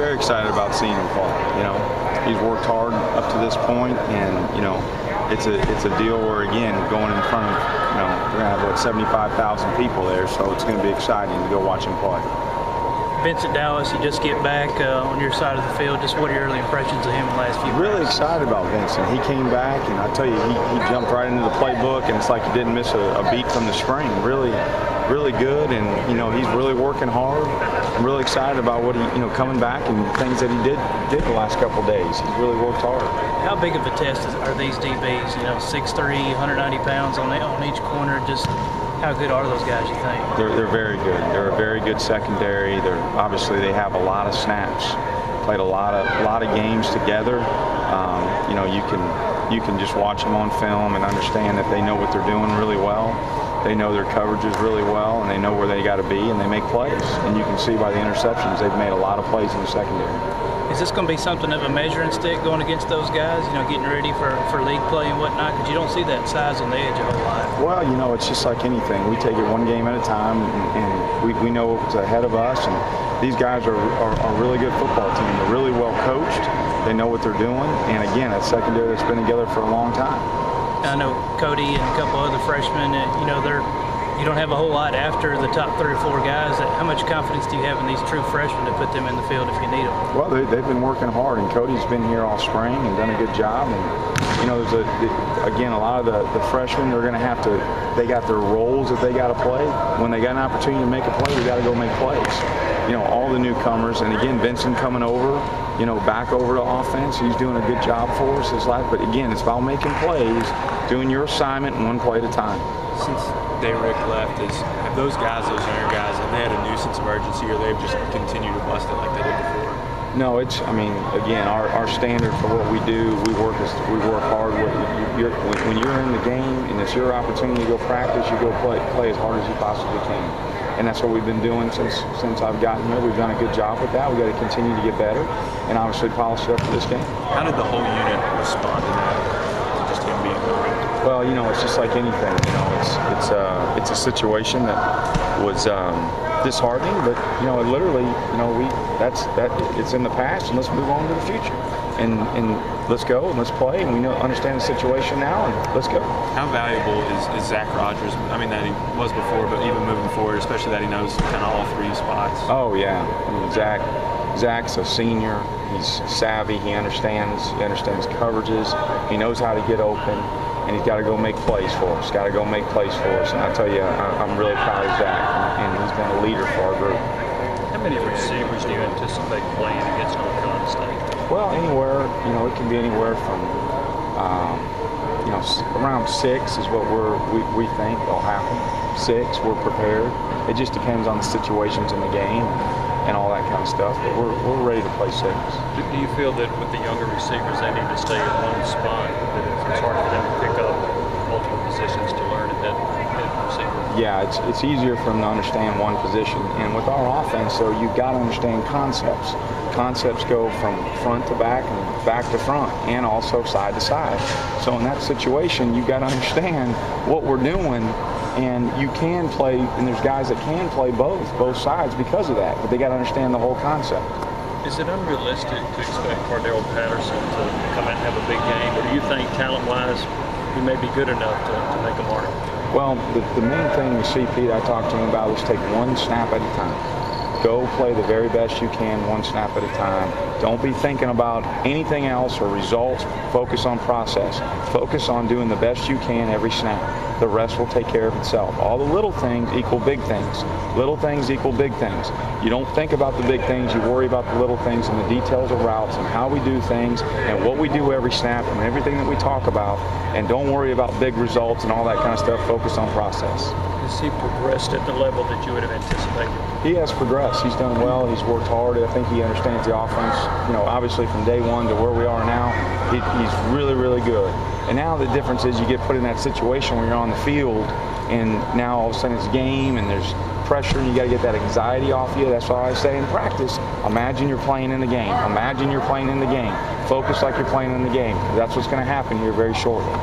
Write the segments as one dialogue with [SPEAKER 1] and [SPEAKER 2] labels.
[SPEAKER 1] very excited about seeing him play. You know, he's worked hard up to this point, and you know, it's a deal where, again, going in front of, you know, we're gonna have what, 75,000 people there, so it's gonna be exciting to go watch him play.
[SPEAKER 2] Vincent Dallas, you just get back on your side of the field. Just what are your early impressions of him in the last few
[SPEAKER 1] Really
[SPEAKER 2] practices?
[SPEAKER 1] excited about Vincent. He came back, and I tell you, he jumped right into the playbook, and it's like he didn't miss a beat from the spring. Really good, and you know, he's really working hard. I'm really excited about what he, you know, coming back and things that he did the last couple of days. He's really worked hard.
[SPEAKER 2] How big of a test are these DBs? You know, 6'3", 190 pounds on each corner. Just how good are those guys, you think?
[SPEAKER 1] They're very good. They're a very good secondary. Obviously they have a lot of snaps, played a lot of games together. You know, you can just watch them on film and understand that they know what they're doing really well. They know their coverages really well, and they know where they got to be, and they make plays. And you can see by the interceptions, they've made a lot of plays in the secondary.
[SPEAKER 2] Is this going to be something of a measuring stick going against those guys, you know, getting ready for league play and whatnot? Because you don't see that size on the edge a whole lot.
[SPEAKER 1] Well, you know, it's just like anything. We take it one game at a time, and we know what's ahead of us. And these guys are a really good football team. They're really well coached. They know what they're doing. And again, a secondary that's been together for a long time.
[SPEAKER 2] I know Cody and a couple other freshmen, you know, you don't have a whole lot after the top 3 or 4 guys. How much confidence do you have in these true freshmen to put them in the field if you need them?
[SPEAKER 1] Well, they've been working hard, and Cody's been here all spring and done a good job. And you know, again, a lot of the freshmen, they're going to have to. They got their roles that they got to play. When they got an opportunity to make a play, they got to go make plays. You know, all the newcomers, and again, Vincent coming over, you know, back over to offense. He's doing a good job for us this last. But again, it's about making plays, doing your assignment one play at a time.
[SPEAKER 3] Since Darin left, have those guys, those younger guys, have they had a new sense of urgency, or they've just continued to bust it like they did before?
[SPEAKER 1] No, I mean, again, our standard for what we do, we work hard. When you're in the game and it's your opportunity to go practice, you go play as hard as you possibly can. And that's what we've been doing since I've gotten here. We've done a good job with that. We've got to continue to get better and obviously polish it up for this game.
[SPEAKER 3] How did the whole unit respond to that? Just him being gone?
[SPEAKER 1] Well, you know, it's just like anything. You know, it's a situation that was disheartening, but you know, literally, you know, it's in the past, and let's move on to the future, and let's go and let's play, and we understand the situation now, and let's go.
[SPEAKER 3] How valuable is Zach Rogers? I mean, that he was before, but even moving forward, especially that he knows kind of all 3 spots.
[SPEAKER 1] Oh yeah, I mean, Zach's a senior. He's savvy. He understands coverages. He knows how to get open, and he's got to go make plays for us. And I tell you, I'm really proud of Zach, and he's been a leader for our group.
[SPEAKER 4] How many receivers do you anticipate playing against North Carolina State?
[SPEAKER 1] Well, anywhere, you know, it can be anywhere from, you know, around 6 is what we think will happen. 6, we're prepared. It just depends on the situations in the game and all that kind of stuff, but we're ready to play 6.
[SPEAKER 4] Do you feel that with the younger receivers, they need to stay at one spot, that it's hard for them to pick up multiple positions to learn at that receiver?
[SPEAKER 1] Yeah, it's easier for them to understand one position, and with our offense, so you've got to understand concepts. Concepts go from front to back and back to front, and also side to side. So in that situation, you've got to understand what we're doing. And you can play, and there's guys that can play both sides because of that, but they got to understand the whole concept.
[SPEAKER 4] Is it unrealistic to expect Cardell Patterson to come out and have a big game, or do you think talent-wise he may be good enough to make a mark?
[SPEAKER 1] Well, the main thing with CP that I talked to him about was take one snap at a time. Go play the very best you can, one snap at a time. Don't be thinking about anything else or results. Focus on process. Focus on doing the best you can every snap. The rest will take care of itself. All the little things equal big things. Little things equal big things. You don't think about the big things, you worry about the little things and the details of routes and how we do things and what we do every snap and everything that we talk about. And don't worry about big results and all that kind of stuff. Focus on process.
[SPEAKER 4] Has he progressed at the level that you would have anticipated?
[SPEAKER 1] He has progressed. He's done well. He's worked hard. I think he understands the offense. You know, obviously from day one to where we are now, he's really, really good. And now the difference is you get put in that situation where you're on the field, and now all of a sudden it's game and there's pressure and you got to get that anxiety off you. That's why I say in practice, imagine you're playing in the game. Imagine you're playing in the game. Focus like you're playing in the game. That's what's going to happen here very shortly.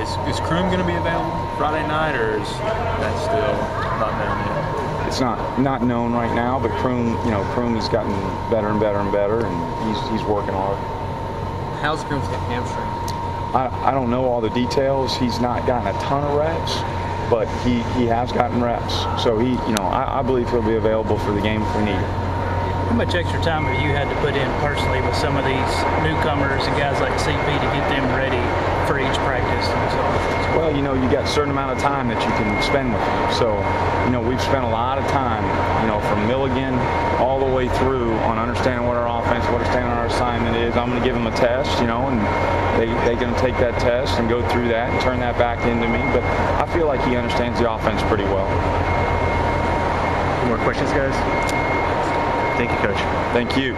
[SPEAKER 3] Is Kroom going to be available Friday night, or is that still not known yet?
[SPEAKER 1] It's not known right now, but Kroom has gotten better and better and better, and he's working hard.
[SPEAKER 5] How's Kroom's hamstring?
[SPEAKER 1] I don't know all the details. He's not gotten a ton of reps, but he has gotten reps. So I believe he'll be available for the game if we need him.
[SPEAKER 2] How much extra time have you had to put in personally with some of these newcomers and guys like CP to get them ready for each practice and so on?
[SPEAKER 1] Well, you got a certain amount of time that you can spend with them. So, we've spent a lot of time, from Milligan all the way through on understanding what our offense, what our assignment is. I'm going to give them a test, and they're going to take that test and go through that and turn that back into me. But I feel like he understands the offense pretty well.
[SPEAKER 6] More questions, guys? Thank you, Coach.
[SPEAKER 1] Thank you.